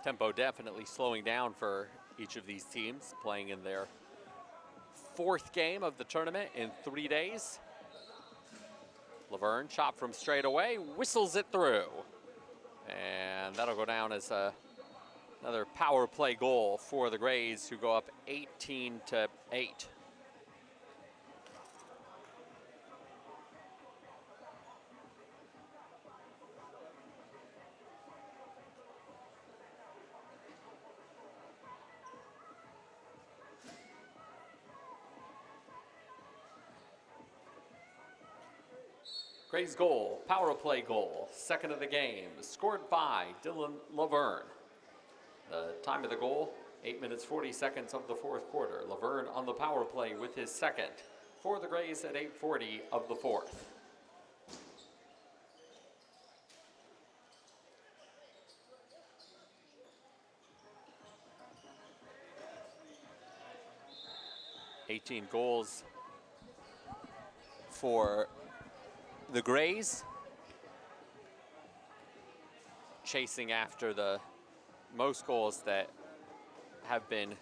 Tempo definitely slowing down for each of these teams, playing in their fourth game of the tournament in 3 days. Laverne, shot from straight away, whistles it through. And that'll go down as another power play goal for the Grays, who go up 18-8. Grays goal, power play goal, second of the game, scored by Dylan Laverne. The time of the goal, 8 minutes 40 seconds of the fourth quarter. Laverne on the power play with his second for the Grays at 8:40 of the fourth. $18 goals for the Grays, chasing after the most goals that have been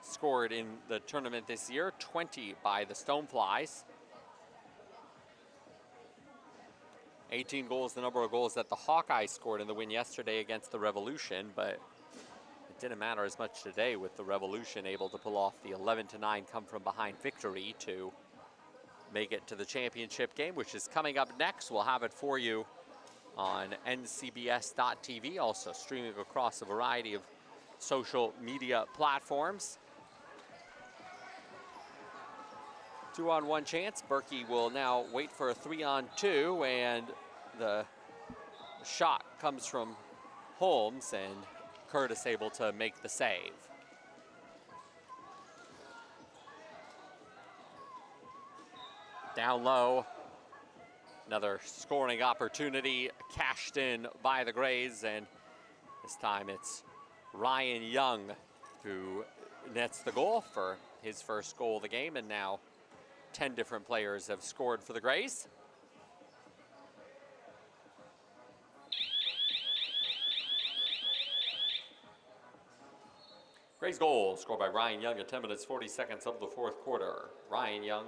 scored in the tournament this year, 20 by the Stoneflies. 18 goals, the number of goals that the Hawkeyes scored in the win yesterday against the Revolution, but it didn't matter as much today with the Revolution able to pull off the 11-9 come from behind victory to make it to the championship game, which is coming up next. We'll have it for you on NCBS.TV, also streaming across a variety of social media platforms. 2-on-1 chance. Berkey will now wait for a 3-on-2, and the shot comes from Holmes, and Curtis able to make the save. Down low, another scoring opportunity cashed in by the Grays, and this time it's Ryan Young who nets the goal for his first goal of the game, and now 10 different players have scored for the Grays. Grays goal scored by Ryan Young at 10 minutes 40 seconds of the fourth quarter. Ryan Young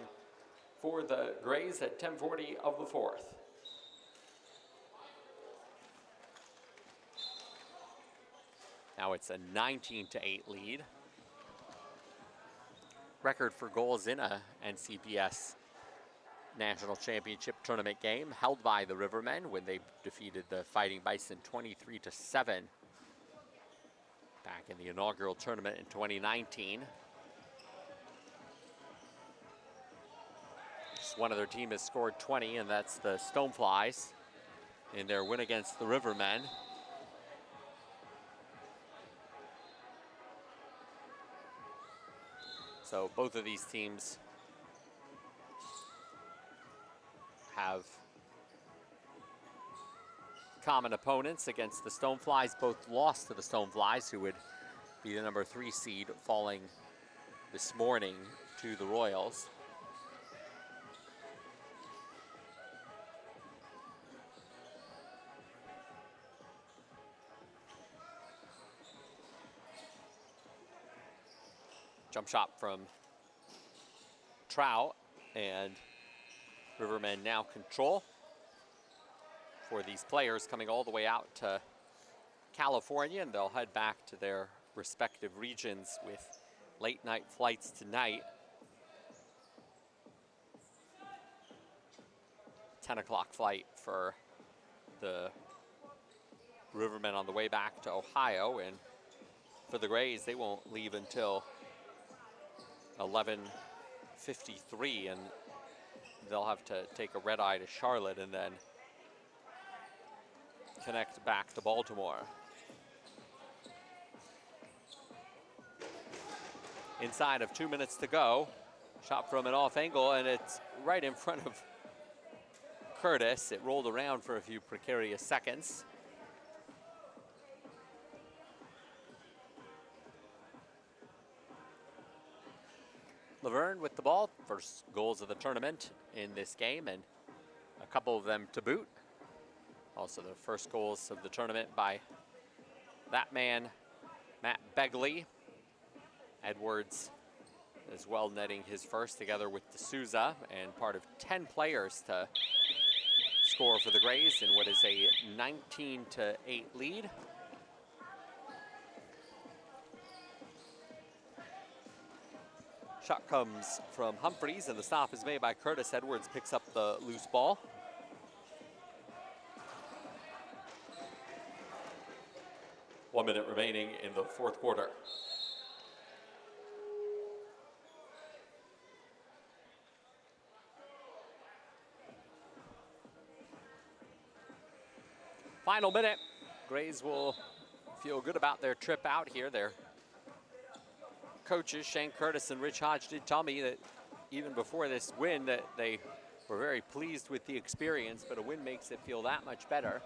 for the Grays at 10:40 of the fourth. Now it's a 19-8 lead. Record for goals in a NCBS National Championship Tournament game held by the Rivermen when they defeated the Fighting Bison 23-7 back in the inaugural tournament in 2019. Just one other team has scored 20, and that's the Stoneflies in their win against the Rivermen. So both of these teams have common opponents against the Stoneflies. Both lost to the Stoneflies, who would be the number 3 seed, falling this morning to the Royals. Jump shot from Trout, and Rivermen now control for these players coming all the way out to California, and they'll head back to their respective regions with late night flights tonight. 10 o'clock flight for the Rivermen on the way back to Ohio, and for the Grays, they won't leave until 11:53, and they'll have to take a red eye to Charlotte and then connect back to Baltimore. Inside of 2 minutes to go, shot from an off angle, and it's right in front of Curtis. It rolled around for a few precarious seconds. Laverne with the ball, first goals of the tournament in this game, and a couple of them to boot. Also the first goals of the tournament by that man, Matt Begley. Edwards as well netting his first together with D'Souza, and part of 10 players to score for the Grays in what is a 19-8 lead. Shot comes from Humphreys, and the stop is made by Curtis. Edwards picks up the loose ball. One minute remaining in the fourth quarter. Final minute. Grays will feel good about their trip out here. Their coaches, Shane Curtis and Rich Hodge, did tell me that even before this win that they were very pleased with the experience, but a win makes it feel that much better.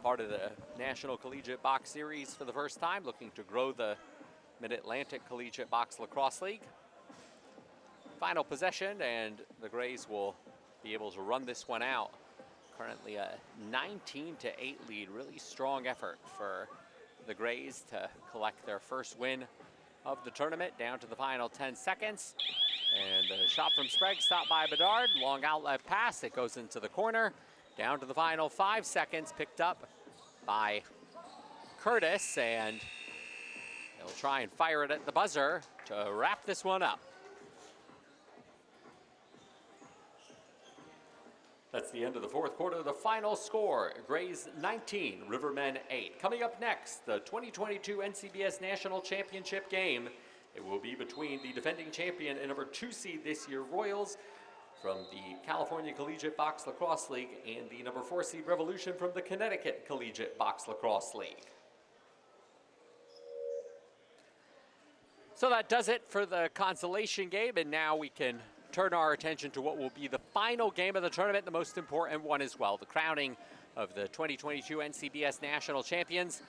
Part of the National Collegiate Box Series for the first time, looking to grow the Mid-Atlantic Collegiate Box Lacrosse League. Final possession, and the Grays will be able to run this one out. Currently a 19-8 lead, really strong effort for the Grays to collect their first win of the tournament. Down to the final 10 seconds. And the shot from Sprague stopped by Bedard. Long outlet pass. It goes into the corner. Down to the final 5 seconds. Picked up by Curtis. And he'll try and fire it at the buzzer to wrap this one up. That's the end of the fourth quarter. The final score, Grays 19, Rivermen 8. Coming up next, the 2022 NCBS National Championship game. It will be between the defending champion and number 2 seed this year, Royals, from the California Collegiate Box Lacrosse League, and the number 4 seed Revolution from the Connecticut Collegiate Box Lacrosse League. So that does it for the consolation game, and now we can turn our attention to what will be the final game of the tournament, the most important one as well, the crowning of the 2022 NCBS National Champions.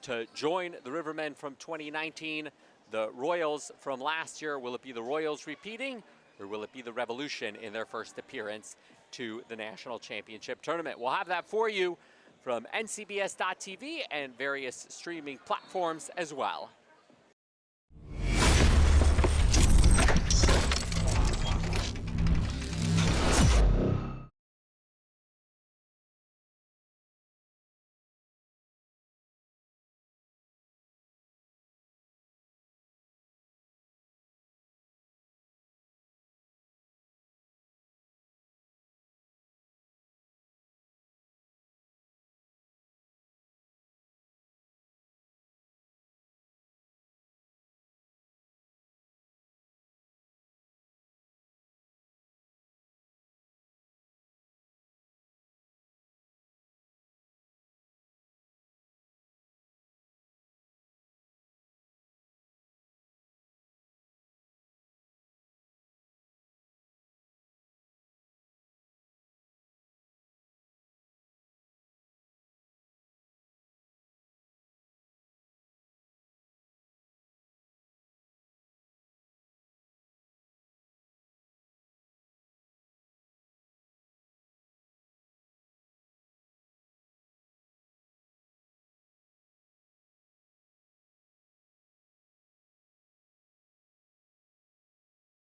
To join the Rivermen from 2019, the Royals from last year, will it be the Royals repeating, or will it be the Revolution in their first appearance to the National Championship Tournament? We'll have that for you from NCBS.TV and various streaming platforms as well.